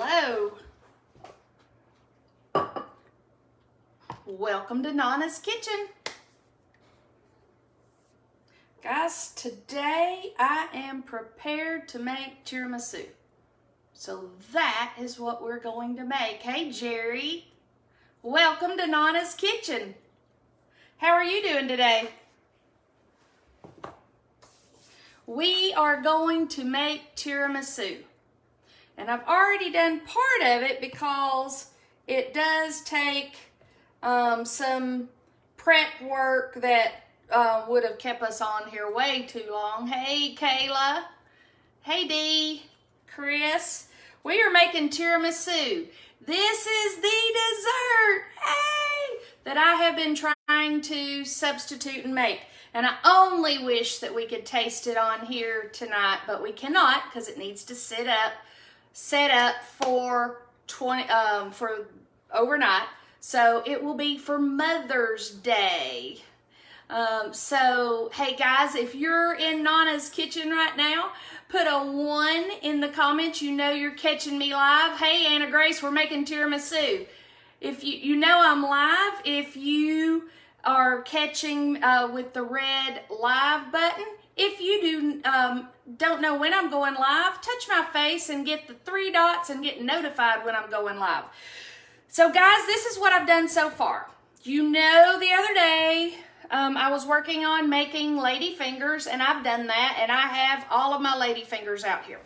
Hello. Welcome to Nonna's Kitchen. Guys, today I am prepared to make tiramisu. So that is what we're going to make. Hey, Jerry. Welcome to Nonna's Kitchen. How are you doing today? We are going to make tiramisu. And I've already done part of it because it does take some prep work that would have kept us on here way too long. Hey, Kayla. Hey, Dee. Chris. We are making tiramisu. This is the dessert, hey, that I have been trying to substitute and make. And I only wish that we could taste it on here tonight, but we cannot because it needs to set up for overnight. So it will be for Mother's Day. So, hey guys, if you're in Nonna's Kitchen right now, put a 1 in the comments. You know you're catching me live. Hey, Anna Grace, we're making tiramisu. If you know I'm live, if you are catching with the red live button, if you don't know when I'm going live, touch my face and get the 3 dots and get notified when I'm going live. So guys, this is what I've done so far. You know, the other day, I was working on making lady fingers, and I've done that, and I have all of my lady fingers out here.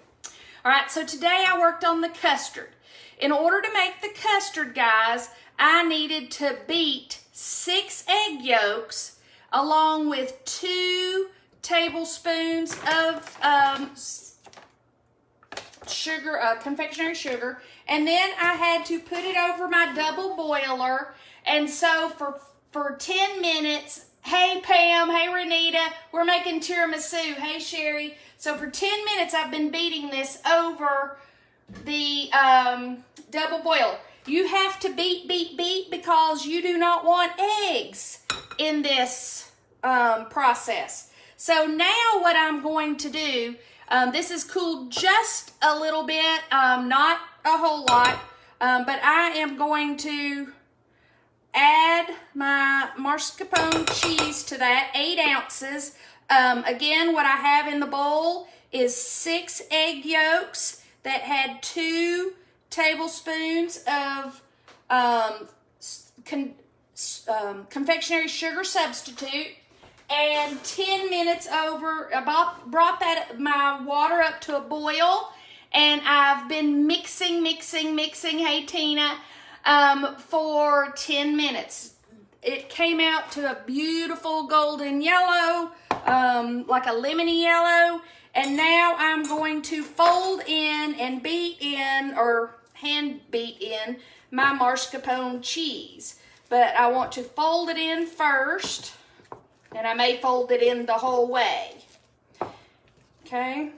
All right, so today I worked on the custard. In order to make the custard, guys, I needed to beat 6 egg yolks along with 2 tablespoons of sugar, confectionery sugar, and then I had to put it over my double boiler. And so for 10 minutes, hey Pam, hey Renita, we're making tiramisu, hey Sherry. So for 10 minutes I've been beating this over the double boiler. You have to beat because you do not want eggs in this process. So now what I'm going to do, this is cooled just a little bit, not a whole lot, but I am going to add my mascarpone cheese to that, 8 ounces. Again, what I have in the bowl is 6 egg yolks that had 2 tablespoons of confectionery sugar substitute, and 10 minutes over, brought my water up to a boil, and I've been mixing, hey Tina, for 10 minutes. It came out to a beautiful golden yellow, like a lemony yellow, and now I'm going to fold in and beat in, or hand beat in, my mascarpone cheese. But I want to fold it in first, and I may fold it in the whole way. Okay,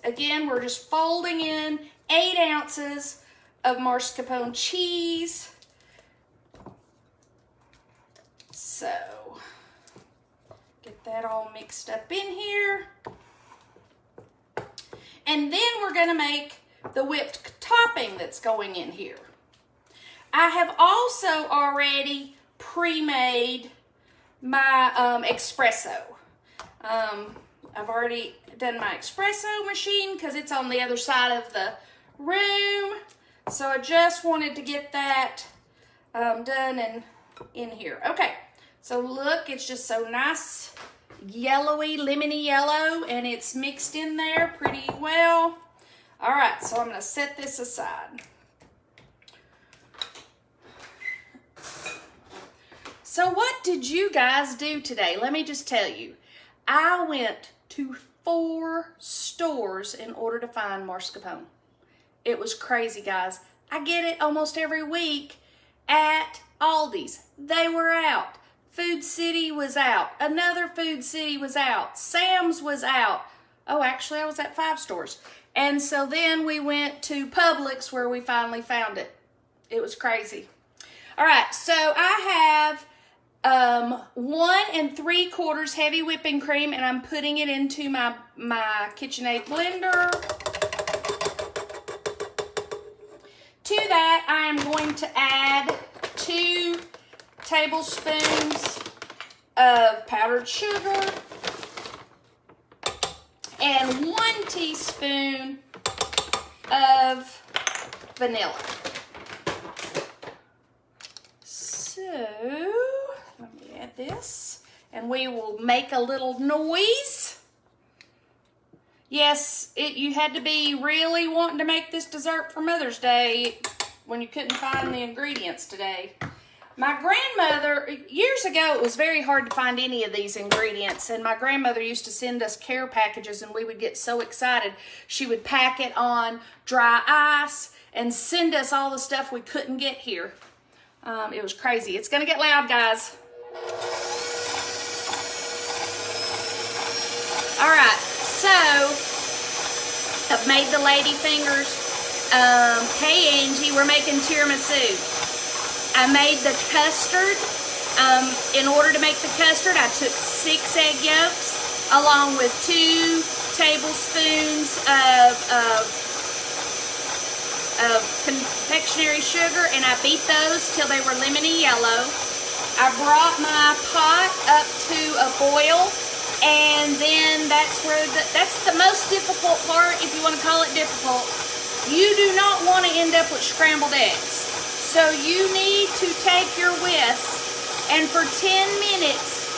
again, we're just folding in 8 ounces of mascarpone cheese. So, get that all mixed up in here. And then we're gonna make the whipped topping that's going in here. I have also already pre-made my espresso. I've already done my espresso machine because it's on the other side of the room. So I just wanted to get that done and in here. Okay, so look, it's just so nice, yellowy, lemony yellow, and it's mixed in there pretty well. All right, so I'm gonna set this aside. So what did you guys do today? Let me just tell you. I went to 4 stores in order to find mascarpone. It was crazy, guys. I get it almost every week at Aldi's. They were out. Food City was out. Another Food City was out. Sam's was out. Oh, actually, I was at 5 stores. And so then we went to Publix where we finally found it. It was crazy. All right, so I have 1 3/4 heavy whipping cream, and I'm putting it into my KitchenAid blender. am going to add 2 tablespoons of powdered sugar and 1 teaspoon of vanilla. So, let me add this, and we will make a little noise. Yes, you had to be really wanting to make this dessert for Mother's Day when you couldn't find the ingredients today. My grandmother, years ago, it was very hard to find any of these ingredients, and my grandmother used to send us care packages, and we would get so excited. She would pack it on dry ice and send us all the stuff we couldn't get here. It was crazy. It's going to get loud, guys. All right, so I've made the lady fingers. Hey, Angie, we're making tiramisu. I made the custard. In order to make the custard, I took 6 egg yolks along with 2 tablespoons of confectionery sugar, and I beat those till they were lemony yellow. I brought my pot up to a boil, and then that's the most difficult part, if you want to call it difficult. You do not want to end up with scrambled eggs. So you need to take your whisk, and for 10 minutes,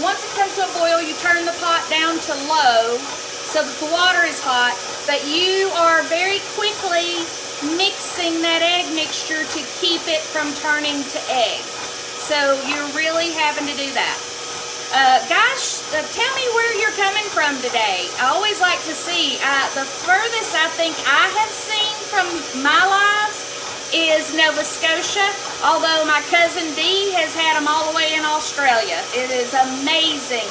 once it comes to a boil, you turn the pot down to low so that the water is hot, but you are very quickly mixing that egg mixture to keep it from turning to egg. So you're really having to do that. Guys, tell me where you're coming from today. I always like to see. The furthest I think I have seen from my lives is Nova Scotia, although my cousin Dee has had them all the way in Australia. It is amazing.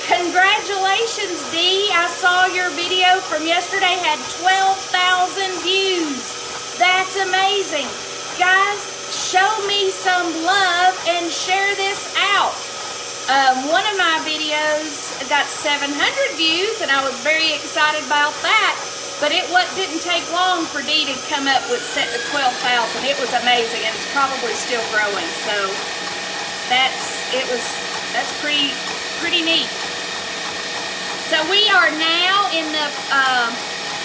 Congratulations, Dee. I saw your video from yesterday, had 12,000 views. That's amazing. Guys, show me some love and share this out. One of my videos got 700 views, and I was very excited about that. But it didn't take long for Dee to come up with set to 12,000. It was amazing, and it's probably still growing. So that's pretty neat. So we are now in the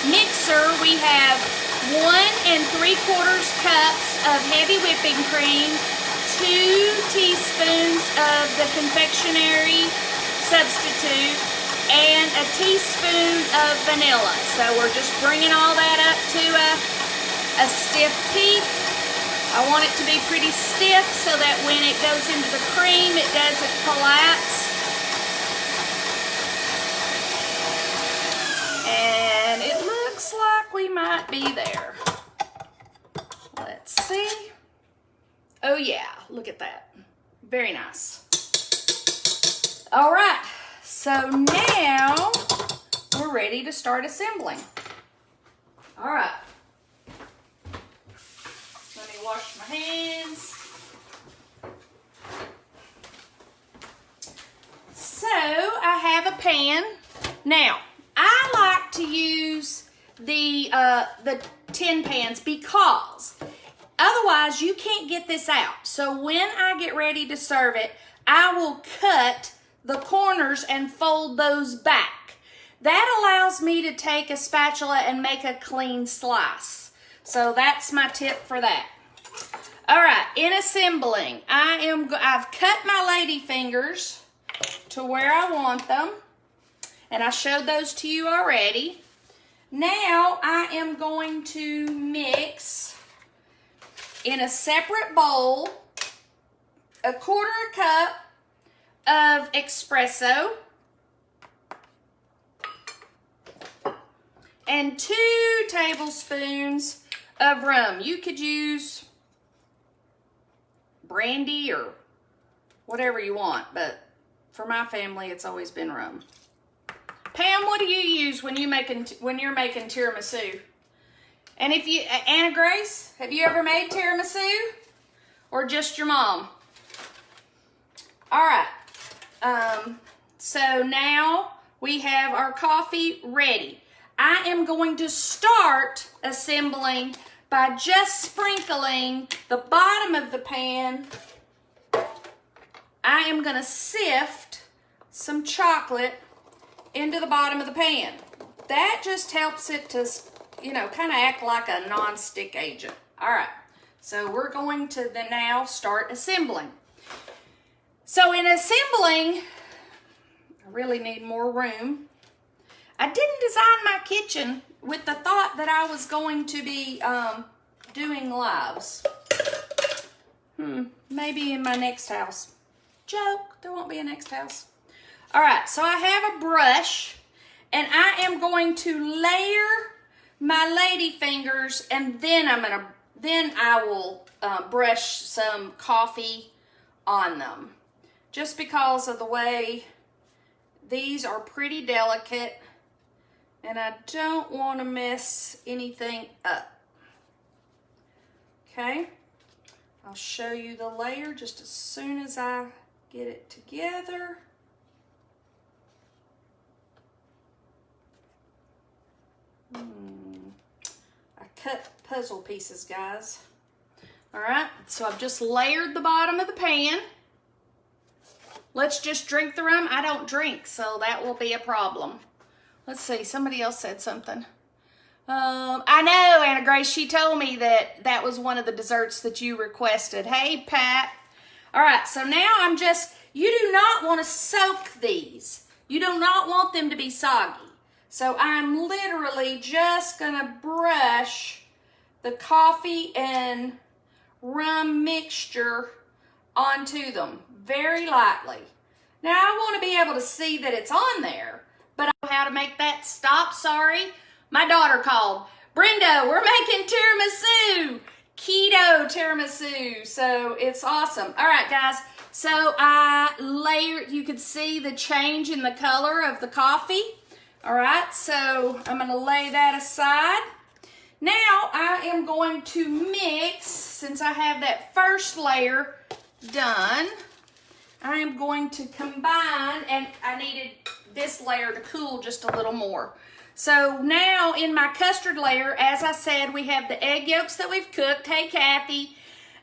mixer. We have 1 3/4 cups of heavy whipping cream, 2 teaspoons of the confectionery substitute, and a teaspoon of vanilla. So we're just bringing all that up to a stiff peak. I want it to be pretty stiff so that when it goes into the cream, it doesn't collapse. And it looks like we might be there. Let's see. Oh yeah, look at that. Very nice. All right. So now we're ready to start assembling. All right. Let me wash my hands. So I have a pan. Now, I like to use the tin pans because otherwise you can't get this out. So when I get ready to serve it, I will cut the corners and fold those back. That allows me to take a spatula and make a clean slice. So that's my tip for that. All right, in assembling, I've cut my lady fingers to where I want them, and I showed those to you already. Now I am going to mix in a separate bowl a 1/4 cup of espresso and 2 tablespoons of rum. You could use brandy or whatever you want, but for my family, it's always been rum. Pam, what do you use when you're making tiramisu? And if you, Anna Grace, have you ever made tiramisu, or just your mom? All right. So now we have our coffee ready. I am going to start assembling by just sprinkling the bottom of the pan. I am gonna sift some chocolate into the bottom of the pan. That just helps it to, you know, kind of act like a non-stick agent. All right, so we're going to then now start assembling. So in assembling, I really need more room. I didn't design my kitchen with the thought that I was going to be doing lives. Maybe in my next house. Joke, there won't be a next house. All right, so I have a brush, and I am going to layer my lady fingers, and then I will brush some coffee on them. Just because of the way these are pretty delicate, and I don't want to mess anything up. Okay, I'll show you the layer just as soon as I get it together. I cut puzzle pieces, guys. All right, so I've just layered the bottom of the pan. Let's just drink the rum. I don't drink, so that will be a problem. Let's see, somebody else said something. I know, Anna Grace, she told me that that was one of the desserts that you requested. Hey, Pat. All right, so now you do not want to soak these. You do not want them to be soggy. So I'm literally just gonna brush the coffee and rum mixture onto them very lightly. Now I want to be able to see that it's on there, but I don't know how to make that stop. Sorry, my daughter called. Brenda, we're making tiramisu, keto tiramisu, so it's awesome. All right, guys, so I layered, you could see the change in the color of the coffee. All right, so I'm gonna lay that aside. Now I am going to mix, since I have that first layer done, I am going to combine, and I needed this layer to cool just a little more. So now in my custard layer, as I said, we have the egg yolks that we've cooked. Hey, Kathy.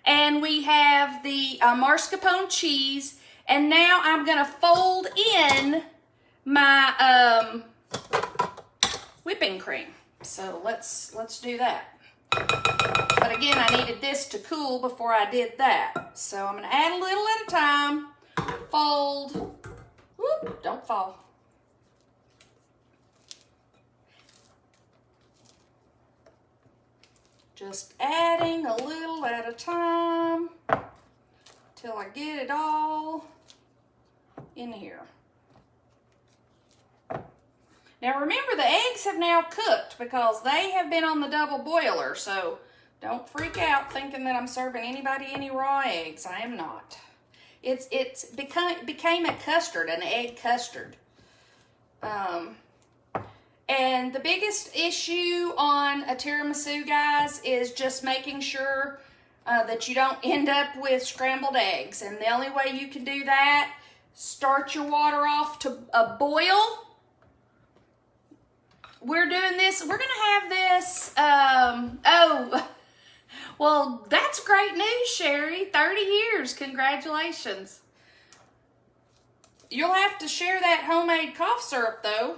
And we have the mascarpone cheese. And now I'm gonna fold in my whipping cream. So let's do that. But again, I needed this to cool before I did that. So I'm gonna add a little at a time. Fold. Whoop, don't fall. Just adding a little at a time till I get it all in here. Now remember, the eggs have now cooked because they have been on the double boiler, so don't freak out thinking that I'm serving anybody any raw eggs. I am not. It's became a custard, an egg custard. And the biggest issue on a tiramisu, guys, is just making sure that you don't end up with scrambled eggs. And the only way you can do that, start your water off to a boil. We're doing this, we're gonna have this, oh, well, that's great news, Sherry. 30 years, congratulations. You'll have to share that homemade cough syrup, though.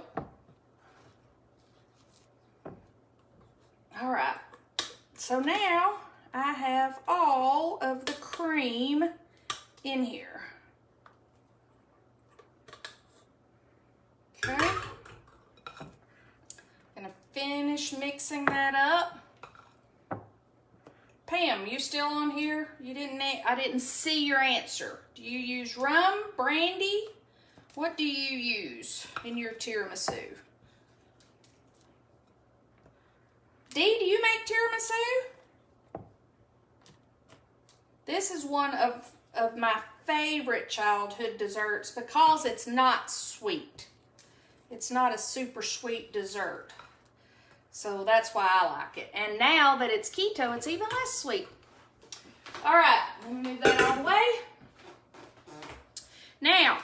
All right, so now I have all of the cream in here. Okay. Gonna finish mixing that up. Pam, you still on here? I didn't see your answer. Do you use rum, brandy? What do you use in your tiramisu? Dee, do you make tiramisu? This is one of my favorite childhood desserts because it's not sweet. It's not a super sweet dessert. So that's why I like it. And now that it's keto, it's even less sweet. All right, let me move that out of the way. Now,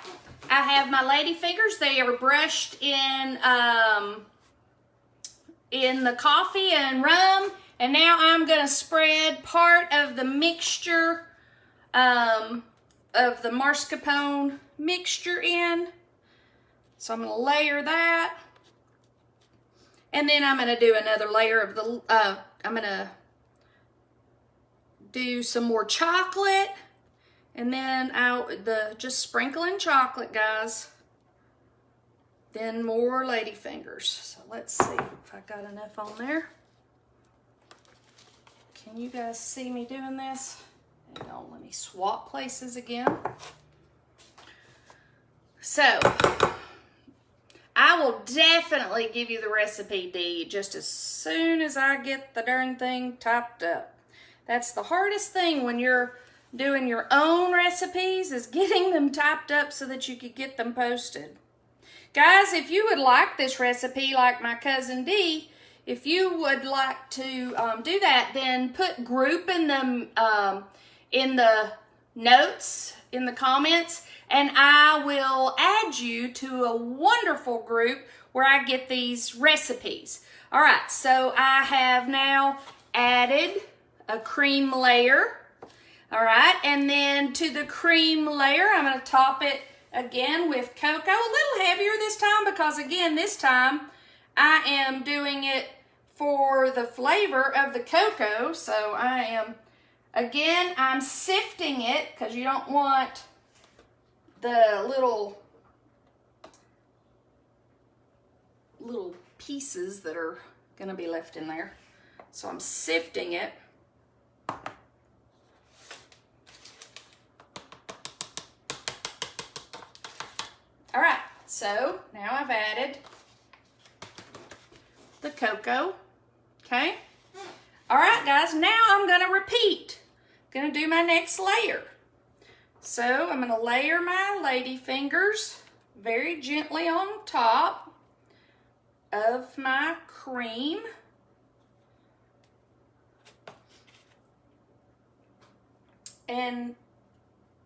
I have my lady fingers. They are brushed in the coffee and rum. And now I'm gonna spread part of the mixture of the mascarpone mixture in. So I'm gonna layer that. And then I'm gonna do another layer of the, I'm gonna do some more chocolate. And then just sprinkling chocolate, guys. Then more ladyfingers. So let's see if I got enough on there. Can you guys see me doing this? Hang on, let me swap places again. So, I will definitely give you the recipe, Dee, just as soon as I get the darn thing typed up. That's the hardest thing when you're doing your own recipes, is getting them typed up so that you could get them posted. Guys, if you would like this recipe like my cousin Dee, if you would like to do that, then put group in the notes, in the comments, and I will add you to a wonderful group where I get these recipes. All right, so I have now added a cream layer. All right, and then to the cream layer, I'm going to top it again with cocoa, a little heavier this time because, again, this time I am doing it for the flavor of the cocoa. So I'm sifting it because you don't want the little pieces that are going to be left in there. So I'm sifting it. All right, so now I've added the cocoa, okay? All right, guys, now I'm gonna repeat. Gonna do my next layer. So I'm gonna layer my lady fingers very gently on top of my cream. And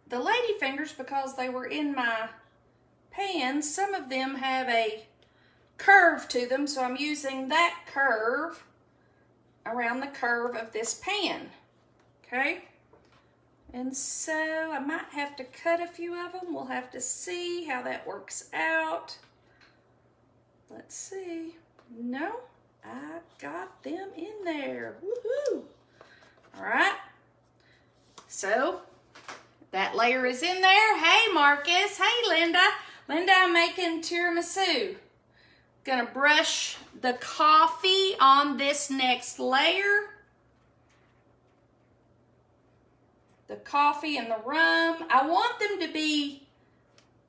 the lady fingers, because they were in my pan, some of them have a curve to them, so I'm using that curve around the curve of this pan, okay? And so I might have to cut a few of them. We'll have to see how that works out. Let's see. No, I got them in there. Woohoo! All right. So that layer is in there. Hey, Marcus. Hey, Linda. Linda, I'm making tiramisu. Gonna brush the coffee on this next layer. The coffee and the rum. I want them to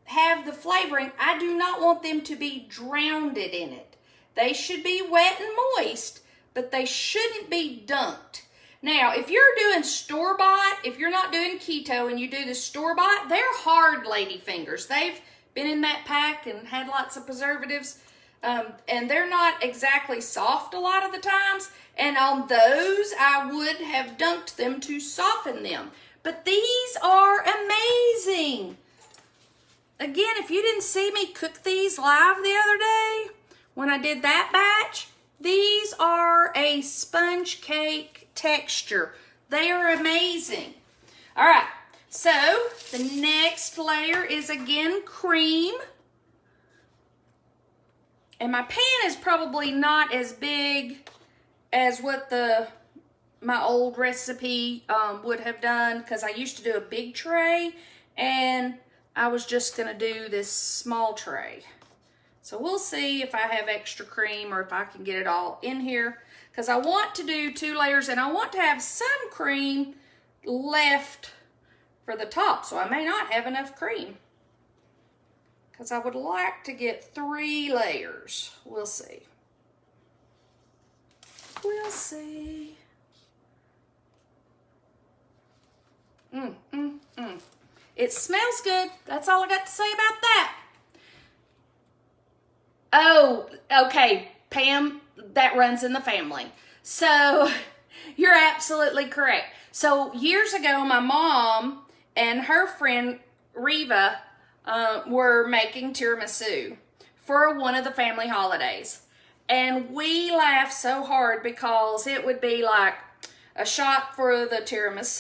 have the flavoring. I do not want them to be drowned in it. They should be wet and moist, but they shouldn't be dunked. Now, if you're doing store-bought, if you're not doing keto and you do the store-bought, they're hard lady fingers. They've been in that pack and had lots of preservatives, and they're not exactly soft a lot of the times. And on those, I would have dunked them to soften them. But these are amazing. Again, if you didn't see me cook these live the other day, when I did that batch, these are a sponge cake texture. They are amazing. All right, so the next layer is again cream. And my pan is probably not as big as what my old recipe would have done, because I used to do a big tray and I was just gonna do this small tray. So we'll see if I have extra cream or if I can get it all in here, because I want to do 2 layers and I want to have some cream left for the top. So I may not have enough cream, because I would like to get 3 layers. We'll see. We'll see. It smells good. That's all I got to say about that. Oh, okay, Pam, that runs in the family. So you're absolutely correct. So years ago, my mom and her friend Reva were making tiramisu for one of the family holidays. And we laughed so hard because it would be like a shot for the tiramisu,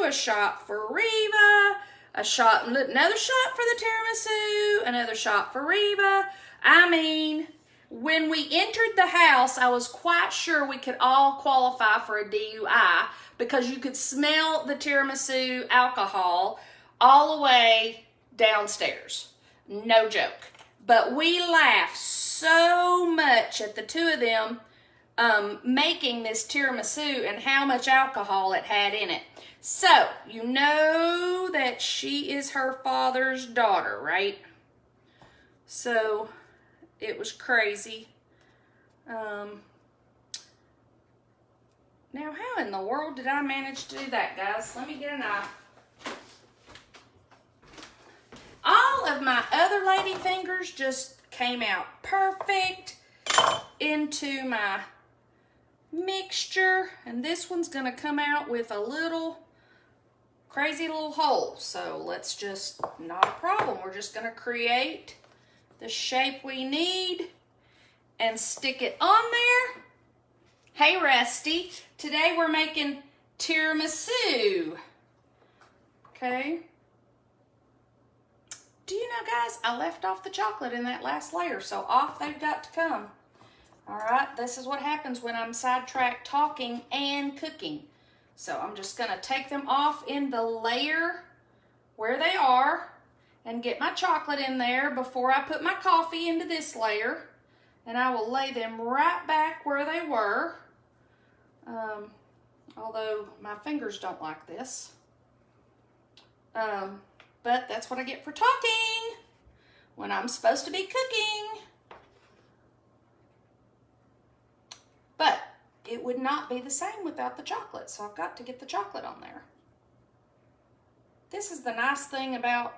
a shot for Reva, another shot for the tiramisu, another shot for Reva. I mean, when we entered the house, I was quite sure we could all qualify for a DUI because you could smell the tiramisu alcohol all the way downstairs. No joke. But we laughed so much at the two of them making this tiramisu and how much alcohol it had in it. So, you know that she is her father's daughter, right? So, it was crazy. Now, how in the world did I manage to do that, guys? Let me get a knife. All of my other lady fingers just came out perfect into my mixture. And this one's going to come out with a little crazy little hole. So let's just, not a problem. We're just going to create the shape we need and stick it on there. Hey, Rusty. Today we're making tiramisu. Okay. Do you know, guys, I left off the chocolate in that last layer, so off they've got to come. All right, this is what happens when I'm sidetracked talking and cooking. So I'm just going to take them off in the layer where they are and get my chocolate in there before I put my coffee into this layer. And I will lay them right back where they were. Although my fingers don't like this. But that's what I get for talking when I'm supposed to be cooking. But it would not be the same without the chocolate, so I've got to get the chocolate on there. This is the nice thing about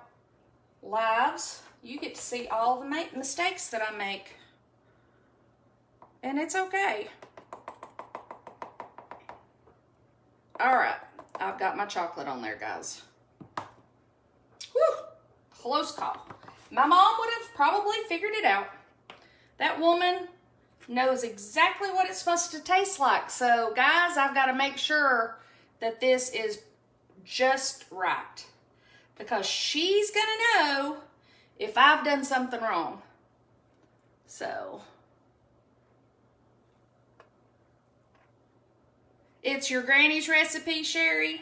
lives. You get to see all the mistakes that I make. And it's okay. All right, I've got my chocolate on there, guys. Whew, close call. My mom would have probably figured it out. That woman knows exactly what it's supposed to taste like. So, guys, I've got to make sure that this is just right. Because she's going to know if I've done something wrong. So, it's your granny's recipe, Sherry.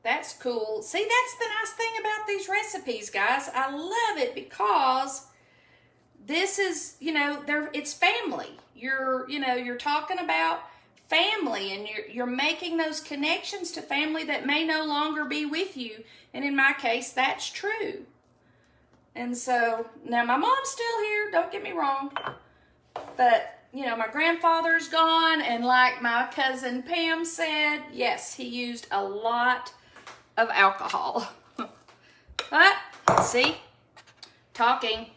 That's cool. See, that's the nice thing about these recipes, guys. I love it because this is, it's family. You're talking about family, and you're making those connections to family that may no longer be with you. And in my case, that's true. And so, now my mom's still here, don't get me wrong. But, my grandfather's gone, and like my cousin Pam said, yes, he used a lot of alcohol. But, see, talking.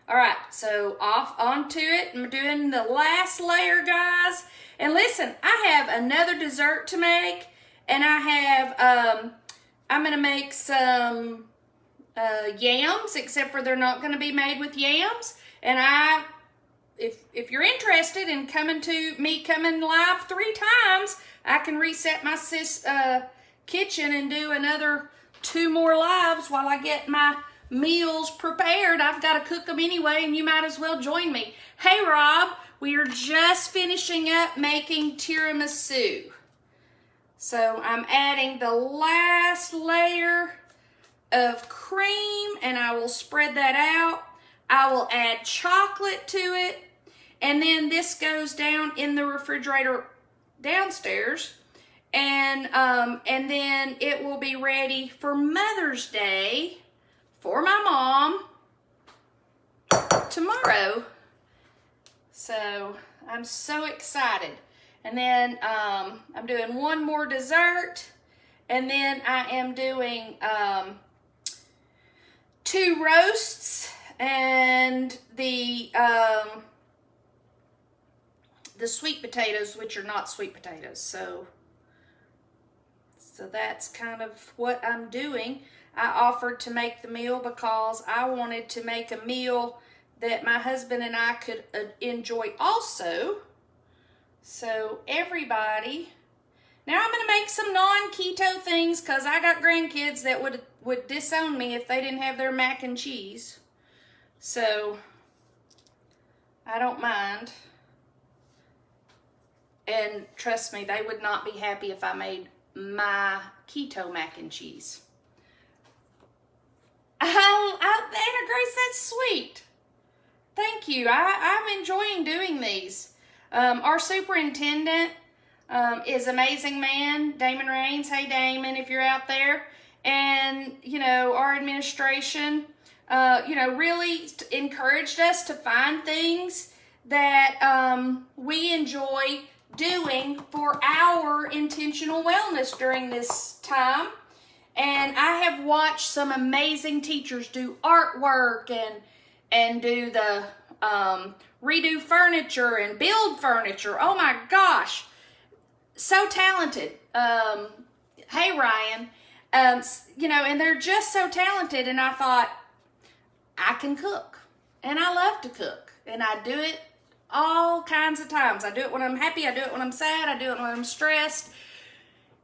All right, so off onto it. I'm doing the last layer, guys. And listen, I have another dessert to make, and I have, I'm going to make some yams, except for they're not going to be made with yams. And if you're interested in coming live 3 times, I can reset my kitchen and do another 2 more lives while I get my meals prepared. I've got to cook them anyway, and you might as well join me. Hey, Rob, we are just finishing up making tiramisu. So I'm adding the last layer of cream, and I will spread that out. I will add chocolate to it, and then this goes down in the refrigerator downstairs, and then it will be ready for Mother's Day for my mom tomorrow. So I'm so excited. And then I'm doing one more dessert, and then I am doing 2 roasts and the sweet potatoes, which are not sweet potatoes. So that's kind of what I'm doing. I offered to make the meal because I wanted to make a meal that my husband and I could enjoy also. So everybody, now I'm going to make some non-keto things because I got grandkids that would disown me if they didn't have their mac and cheese. So I don't mind. And trust me, they would not be happy if I made my keto mac and cheese. Anna Grace, that's sweet. Thank you. I'm enjoying doing these. Our superintendent is amazing man, Damon Raines. Hey, Damon, if you're out there. And, our administration, really encouraged us to find things that we enjoy doing for our intentional wellness during this time. And I have watched some amazing teachers do artwork and do the redo furniture and build furniture. Oh my gosh, so talented. Hey Ryan, and they're just so talented. And I thought, I can cook, and I love to cook, and I do it all kinds of times. I do it when I'm happy, I do it when I'm sad, I do it when I'm stressed.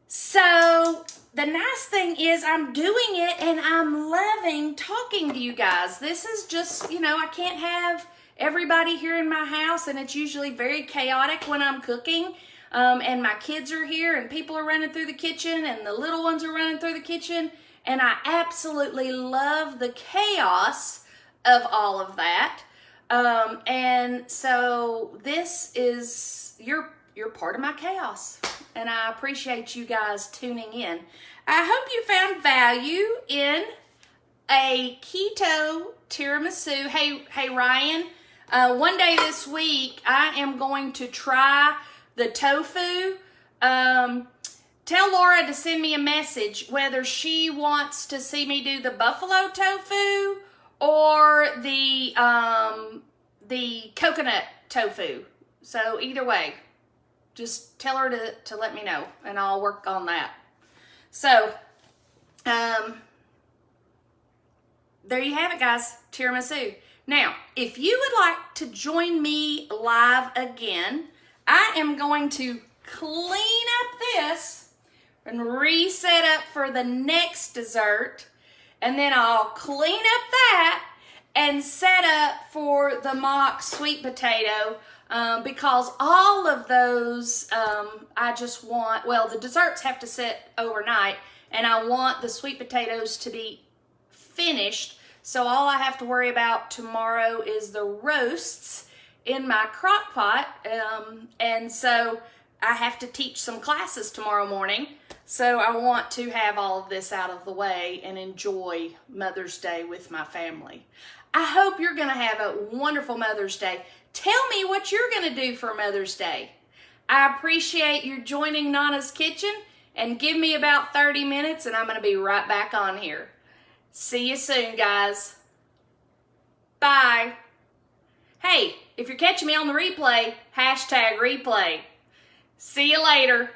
So the nice thing is I'm doing it and I'm loving talking to you guys. This is just, I can't have everybody here in my house, and it's usually very chaotic when I'm cooking. And my kids are here and people are running through the kitchen and the little ones are running through the kitchen. And I absolutely love the chaos of all of that. And so this is, you're part of my chaos, and I appreciate you guys tuning in. I hope you found value in a keto tiramisu. Hey Ryan, one day this week I am going to try the tofu. Tell Laura to send me a message whether she wants to see me do the buffalo tofu or the coconut tofu. So either way, just tell her to let me know, and I'll work on that. So, there you have it, guys. Tiramisu. Now, if you would like to join me live again, I am going to clean up this and reset up for the next dessert. And then I'll clean up that and set up for the mock sweet potato, because all of those, I just want, the desserts have to sit overnight, and I want the sweet potatoes to be finished. So all I have to worry about tomorrow is the roasts in my crock pot. And so I have to teach some classes tomorrow morning. So I want to have all of this out of the way and enjoy Mother's Day with my family. I hope you're going to have a wonderful Mother's Day. Tell me what you're going to do for Mother's Day. I appreciate you joining Nonna's Kitchen, and give me about 30 minutes and I'm going to be right back on here. See you soon, guys. Bye. Hey, if you're catching me on the replay, #replay. See you later.